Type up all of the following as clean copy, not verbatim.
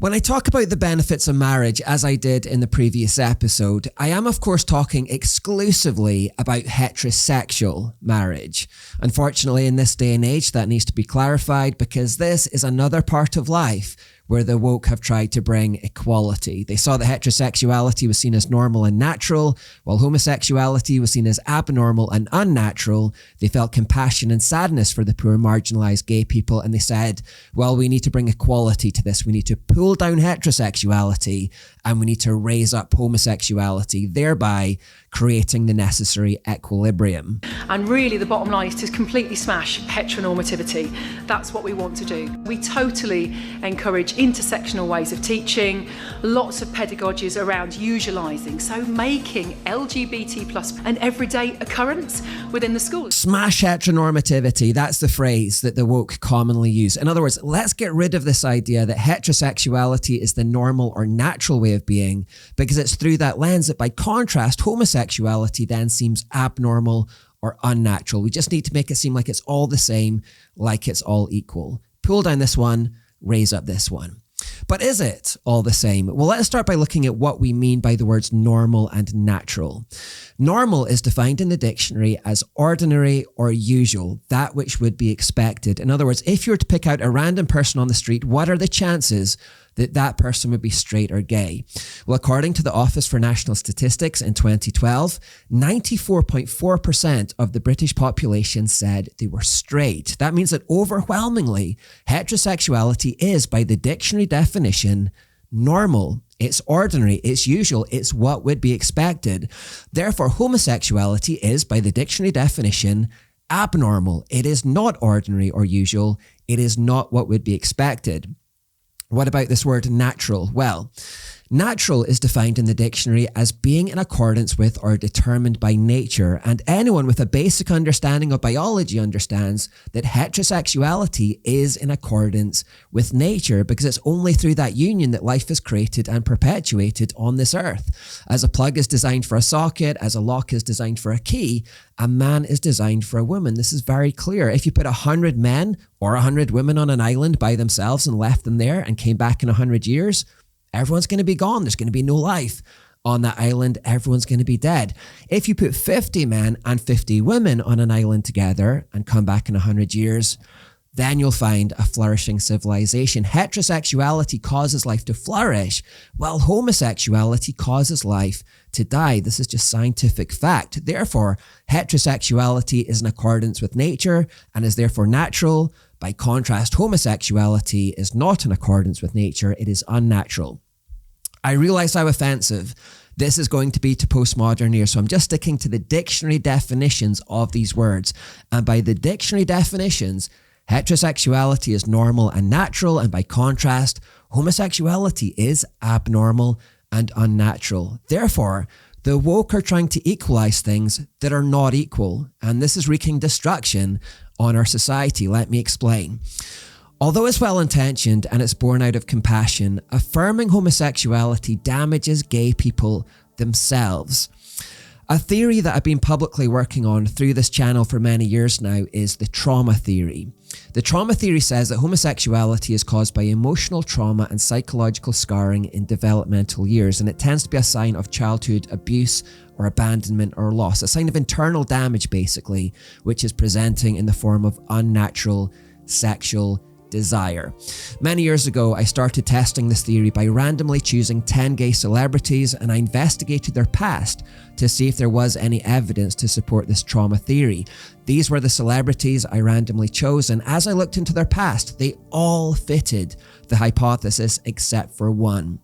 When I talk about the benefits of marriage, as I did in the previous episode, I am of course talking exclusively about heterosexual marriage. Unfortunately, in this day and age, that needs to be clarified because this is another part of life where the woke have tried to bring equality. They saw that heterosexuality was seen as normal and natural, while homosexuality was seen as abnormal and unnatural. They felt compassion and sadness for the poor marginalized gay people, and they said, well, we need to bring equality to this. We need to pull down heterosexuality and we need to raise up homosexuality, thereby creating the necessary equilibrium. And really the bottom line is to completely smash heteronormativity. That's what we want to do. We totally encourage intersectional ways of teaching, lots of pedagogies around usualising, so making LGBT plus an everyday occurrence within the schools. Smash heteronormativity, that's the phrase that the woke commonly use. In other words, let's get rid of this idea that heterosexuality is the normal or natural way of being, because it's through that lens that by contrast, homosexuality then seems abnormal or unnatural. We just need to make it seem like it's all the same, like it's all equal. Pull down this one, raise up this one. But is it all the same? Well, let's start by looking at what we mean by the words normal and natural. Normal is defined in the dictionary as ordinary or usual, that which would be expected. In other words, if you were to pick out a random person on the street, what are the chances that that person would be straight or gay? Well, according to the Office for National Statistics in 2012, 94.4% of the British population said they were straight. That means that overwhelmingly, heterosexuality is, by the dictionary definition, normal. It's ordinary, it's usual, it's what would be expected. Therefore, homosexuality is, by the dictionary definition, abnormal. It is not ordinary or usual. It is not what would be expected. What about this word natural? Well, natural is defined in the dictionary as being in accordance with or determined by nature, and anyone with a basic understanding of biology understands that heterosexuality is in accordance with nature, because it's only through that union that life is created and perpetuated on this earth. As a plug is designed for a socket, as a lock is designed for a key, a man is designed for a woman. This is very clear. If you put 100 men or 100 women on an island by themselves and left them there and came back in 100 years, everyone's going to be gone. There's going to be no life on that island. Everyone's going to be dead. If you put 50 men and 50 women on an island together and come back in 100 years, then you'll find a flourishing civilization. Heterosexuality causes life to flourish, while homosexuality causes life to die. This is just scientific fact. Therefore, heterosexuality is in accordance with nature and is therefore natural. By contrast, homosexuality is not in accordance with nature. It is unnatural. I realize how offensive this is going to be to postmodern ears, so I'm just sticking to the dictionary definitions of these words. And by the dictionary definitions, heterosexuality is normal and natural, and by contrast, homosexuality is abnormal and unnatural. Therefore, the woke are trying to equalize things that are not equal, and this is wreaking destruction on our society. Let me explain. Although it's well-intentioned and it's born out of compassion, affirming homosexuality damages gay people themselves. A theory that I've been publicly working on through this channel for many years now is the trauma theory. The trauma theory says that homosexuality is caused by emotional trauma and psychological scarring in developmental years, and it tends to be a sign of childhood abuse or abandonment or loss, a sign of internal damage basically, which is presenting in the form of unnatural sexual desire. Many years ago, I started testing this theory by randomly choosing 10 gay celebrities, and I investigated their past to see if there was any evidence to support this trauma theory. These were the celebrities I randomly chose, and as I looked into their past, they all fitted the hypothesis except for one.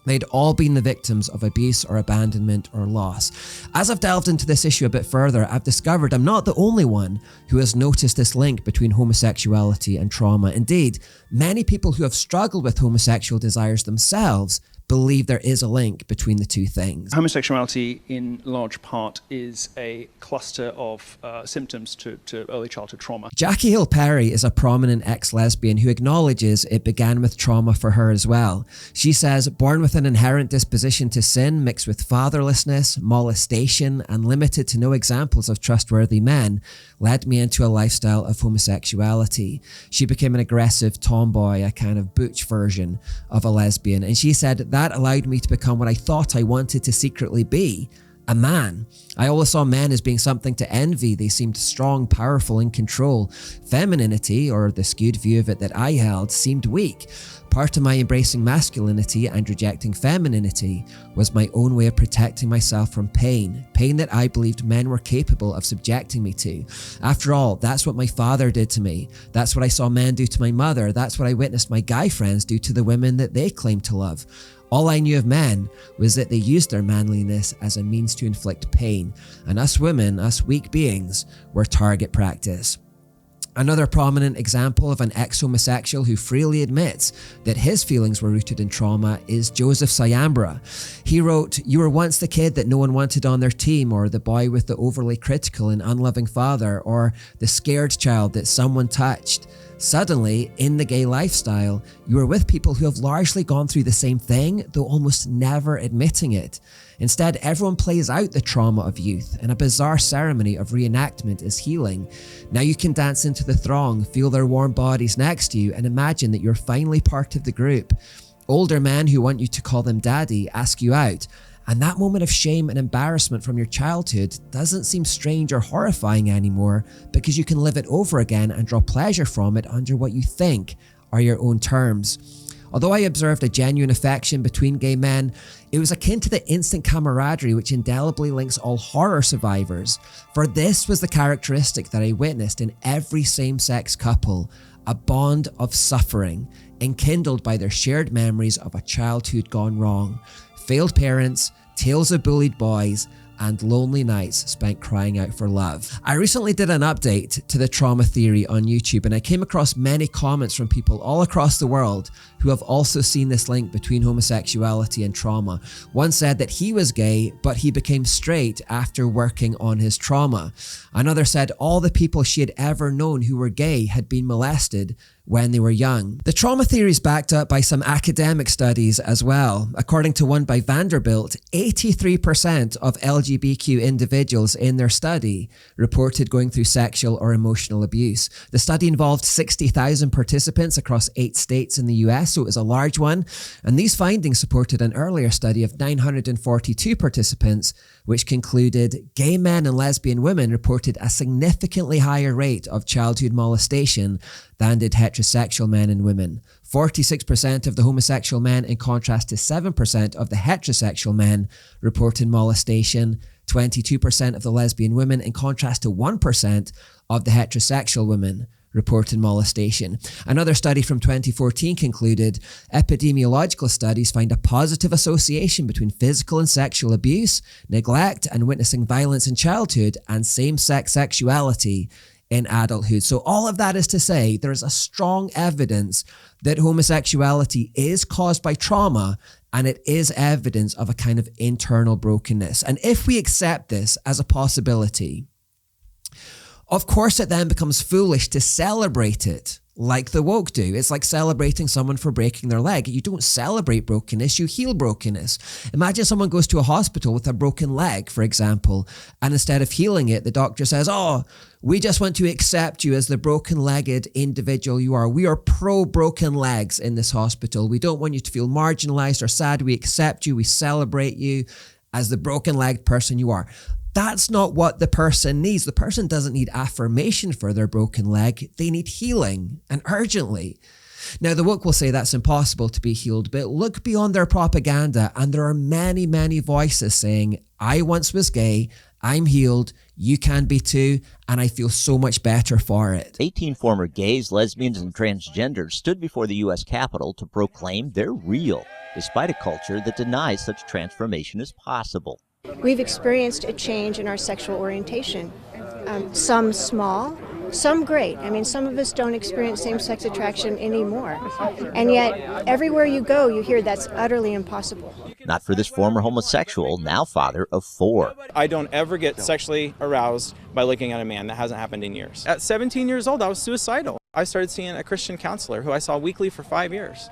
They'd all been the victims of abuse or abandonment or loss. As I've delved into this issue a bit further, I've discovered I'm not the only one who has noticed this link between homosexuality and trauma. Indeed, many people who have struggled with homosexual desires themselves believe there is a link between the two things. Homosexuality, in large part, is a cluster of symptoms to early childhood trauma. Jackie Hill Perry is a prominent ex-lesbian who acknowledges it began with trauma for her as well. She says, born with an inherent disposition to sin mixed with fatherlessness, molestation, and limited to no examples of trustworthy men, led me into a lifestyle of homosexuality. She became an aggressive tomboy, a kind of butch version of a lesbian, and she said that allowed me to become what I thought I wanted to secretly be, a man. I always saw men as being something to envy. They seemed strong, powerful, in control. Femininity, or the skewed view of it that I held, seemed weak. Part of my embracing masculinity and rejecting femininity was my own way of protecting myself from pain that I believed men were capable of subjecting me to. After all, that's what my father did to me. That's what I saw men do to my mother. That's what I witnessed my guy friends do to the women that they claimed to love. All I knew of men was that they used their manliness as a means to inflict pain, and us women, us weak beings, were target practice. Another prominent example of an ex-homosexual who freely admits that his feelings were rooted in trauma is Joseph Sayambra. He wrote, "You were once the kid that no one wanted on their team, or the boy with the overly critical and unloving father, or the scared child that someone touched. Suddenly, in the gay lifestyle, you are with people who have largely gone through the same thing, though almost never admitting it. Instead, everyone plays out the trauma of youth, and a bizarre ceremony of reenactment is healing. Now you can dance into the throng, feel their warm bodies next to you, and imagine that you're finally part of the group. Older men who want you to call them daddy ask you out, and that moment of shame and embarrassment from your childhood doesn't seem strange or horrifying anymore, because you can live it over again and draw pleasure from it under what you think are your own terms." Although I observed a genuine affection between gay men, it was akin to the instant camaraderie which indelibly links all horror survivors. For this was the characteristic that I witnessed in every same-sex couple, a bond of suffering, enkindled by their shared memories of a childhood gone wrong, failed parents, tales of bullied boys, and lonely nights spent crying out for love. I recently did an update to the trauma theory on YouTube, and I came across many comments from people all across the world who have also seen this link between homosexuality and trauma. One said that he was gay, but he became straight after working on his trauma. Another said all the people she had ever known who were gay had been molested when they were young. The trauma theory is backed up by some academic studies as well. According to one by Vanderbilt, 83% of LGBTQ individuals in their study reported going through sexual or emotional abuse. The study involved 60,000 participants across 8 states in the US, so it was a large one, and these findings supported an earlier study of 942 participants, which concluded gay men and lesbian women reported a significantly higher rate of childhood molestation than did heterosexual men and women. 46% of the homosexual men, in contrast to 7% of the heterosexual men, reported molestation. 22% of the lesbian women, in contrast to 1% of the heterosexual women, reported molestation. Another study from 2014 concluded epidemiological studies find a positive association between physical and sexual abuse, neglect, and witnessing violence in childhood and same-sex sexuality in adulthood. So all of that is to say, there is a strong evidence that homosexuality is caused by trauma, and it is evidence of a kind of internal brokenness. And if we accept this as a possibility, of course it then becomes foolish to celebrate it like the woke do. It's like celebrating someone for breaking their leg. You don't celebrate brokenness, you heal brokenness. Imagine someone goes to a hospital with a broken leg, for example, and instead of healing it, the doctor says, "Oh, we just want to accept you as the broken-legged individual you are. We are pro-broken legs in this hospital. We don't want you to feel marginalized or sad. We accept you. We celebrate you as the broken-legged person you are." That's not what the person needs. The person doesn't need affirmation for their broken leg. They need healing, and urgently. Now, the woke will say that's impossible to be healed, but look beyond their propaganda, and there are many, many voices saying, "I once was gay, I'm healed, you can be too, and I feel so much better for it." 18 former gays, lesbians, and transgenders stood before the U.S. Capitol to proclaim they're real, despite a culture that denies such transformation is possible. We've experienced a change in our sexual orientation, some small, Some great. I mean, some of us don't experience same-sex attraction anymore. And yet, everywhere you go, you hear that's utterly impossible. Not for this former homosexual, now father of 4. I don't ever get sexually aroused by looking at a man. That hasn't happened in years. At 17 years old, I was suicidal. I started seeing a Christian counselor who I saw weekly for 5 years.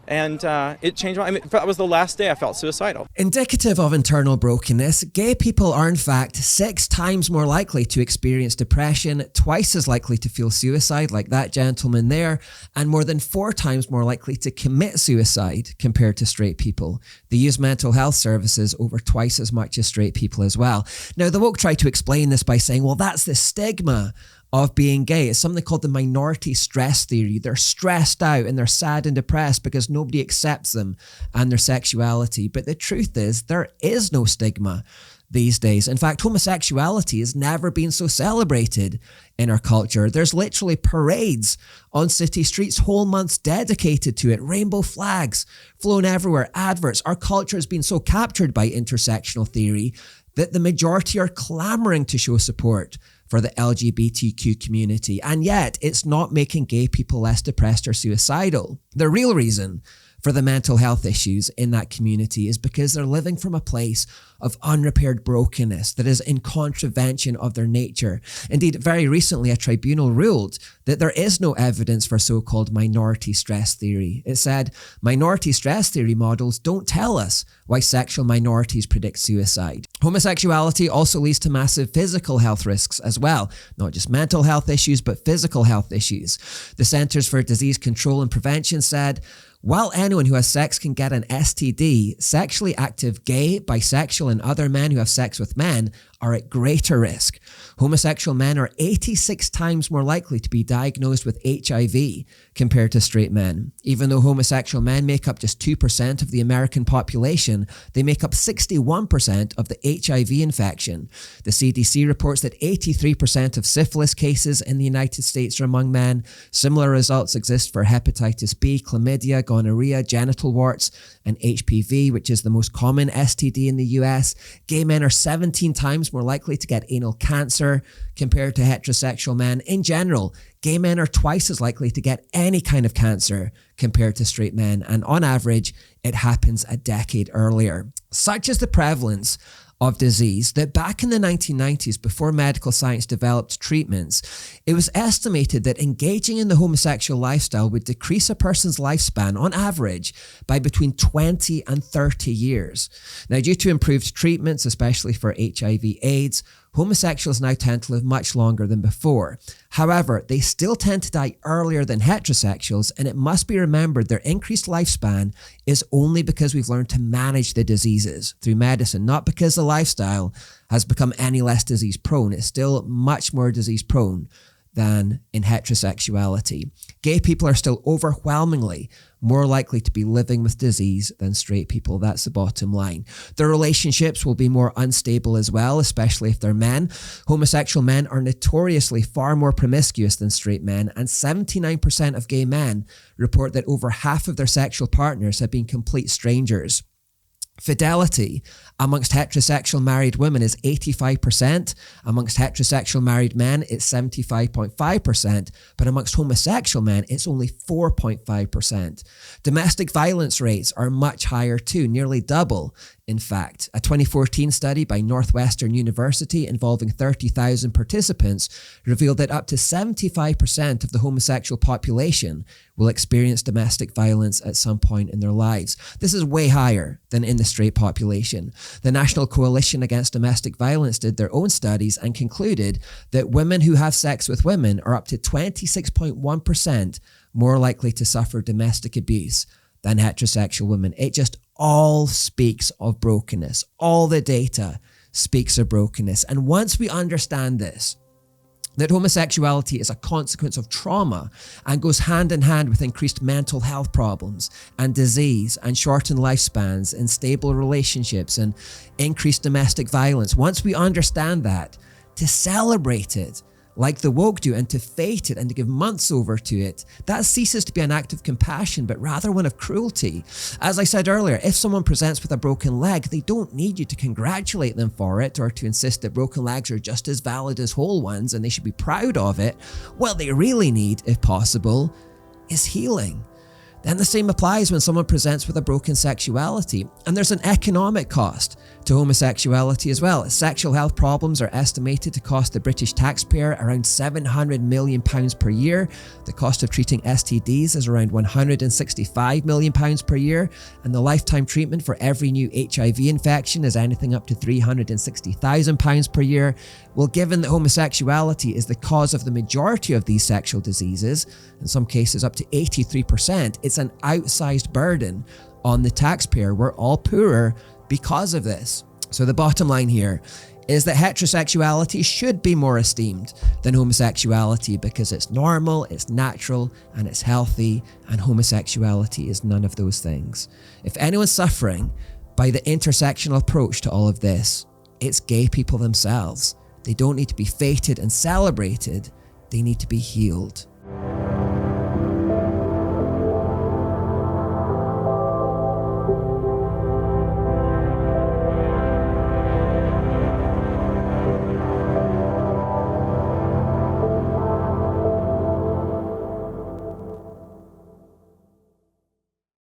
And it changed that was the last day I felt suicidal. Indicative of internal brokenness, gay people are in fact 6 times more likely to experience depression, twice as likely to feel suicide like that gentleman there, and more than 4 times more likely to commit suicide compared to straight people. They use mental health services over twice as much as straight people as well. Now, the woke try to explain this by saying, well, that's the stigma of being gay. It's something called the minority stress theory. They're stressed out and they're sad and depressed because nobody accepts them and their sexuality. But the truth is, there is no stigma these days. In fact, homosexuality has never been so celebrated in our culture. There's literally parades on city streets, whole months dedicated to it, rainbow flags flown everywhere, adverts. Our culture has been so captured by intersectional theory that the majority are clamoring to show support for the LGBTQ community. And yet, it's not making gay people less depressed or suicidal. The real reason for the mental health issues in that community is because they're living from a place of unrepaired brokenness that is in contravention of their nature. Indeed, very recently, a tribunal ruled that there is no evidence for so-called minority stress theory. It said, minority stress theory models don't tell us why sexual minorities predict suicide. Homosexuality also leads to massive physical health risks as well, not just mental health issues, but physical health issues. The Centers for Disease Control and Prevention said, while anyone who has sex can get an STD, sexually active gay, bisexual, and other men who have sex with men are at greater risk. Homosexual men are 86 times more likely to be diagnosed with HIV compared to straight men. Even though homosexual men make up just 2% of the American population, they make up 61% of the HIV infection. The CDC reports that 83% of syphilis cases in the United States are among men. Similar results exist for hepatitis B, chlamydia, gonorrhea, genital warts, and HPV, which is the most common STD in the US. Gay men are 17 times more likely to get anal cancer compared to heterosexual men. In general, gay men are twice as likely to get any kind of cancer compared to straight men, and on average, it happens a decade earlier. Such is the prevalence of disease that back in the 1990s, before medical science developed treatments, it was estimated that engaging in the homosexual lifestyle would decrease a person's lifespan on average by between 20 and 30 years. Now, due to improved treatments, especially for HIV/AIDS, homosexuals now tend to live much longer than before. However, they still tend to die earlier than heterosexuals, and it must be remembered their increased lifespan is only because we've learned to manage the diseases through medicine, not because the lifestyle has become any less disease prone. It's still much more disease prone than in heterosexuality. Gay people are still overwhelmingly more likely to be living with disease than straight people. That's the bottom line. Their relationships will be more unstable as well, especially if they're men. Homosexual men are notoriously far more promiscuous than straight men, and 79% of gay men report that over half of their sexual partners have been complete strangers. Fidelity amongst heterosexual married women is 85%. Amongst heterosexual married men, it's 75.5%. But amongst homosexual men, it's only 4.5%. Domestic violence rates are much higher too, nearly double. In fact, a 2014 study by Northwestern University involving 30,000 participants revealed that up to 75% of the homosexual population will experience domestic violence at some point in their lives. This is way higher than in the straight population. The National Coalition Against Domestic Violence did their own studies and concluded that women who have sex with women are up to 26.1% more likely to suffer domestic abuse than heterosexual women. It just all speaks of brokenness. All the data speaks of brokenness. And once we understand this, that homosexuality is a consequence of trauma and goes hand in hand with increased mental health problems and disease and shortened lifespans, unstable relationships and increased domestic violence. Once we understand that, to celebrate it like the woke do and to fate it and to give months over to it, that ceases to be an act of compassion, but rather one of cruelty. As I said earlier, if someone presents with a broken leg, they don't need you to congratulate them for it or to insist that broken legs are just as valid as whole ones and they should be proud of it. What they really need, if possible, is healing. Then the same applies when someone presents with a broken sexuality. And there's an economic cost to homosexuality as well. Sexual health problems are estimated to cost the British taxpayer around £700 million per year. The cost of treating STDs is around £165 million per year. And the lifetime treatment for every new HIV infection is anything up to £360,000 per year. Well, given that homosexuality is the cause of the majority of these sexual diseases, in some cases up to 83%, it's an outsized burden on the taxpayer. We're all poorer because of this. So the bottom line here is that heterosexuality should be more esteemed than homosexuality because it's normal, it's natural, and it's healthy, and homosexuality is none of those things. If anyone's suffering by the intersectional approach to all of this, it's gay people themselves. They don't need to be feted and celebrated, they need to be healed.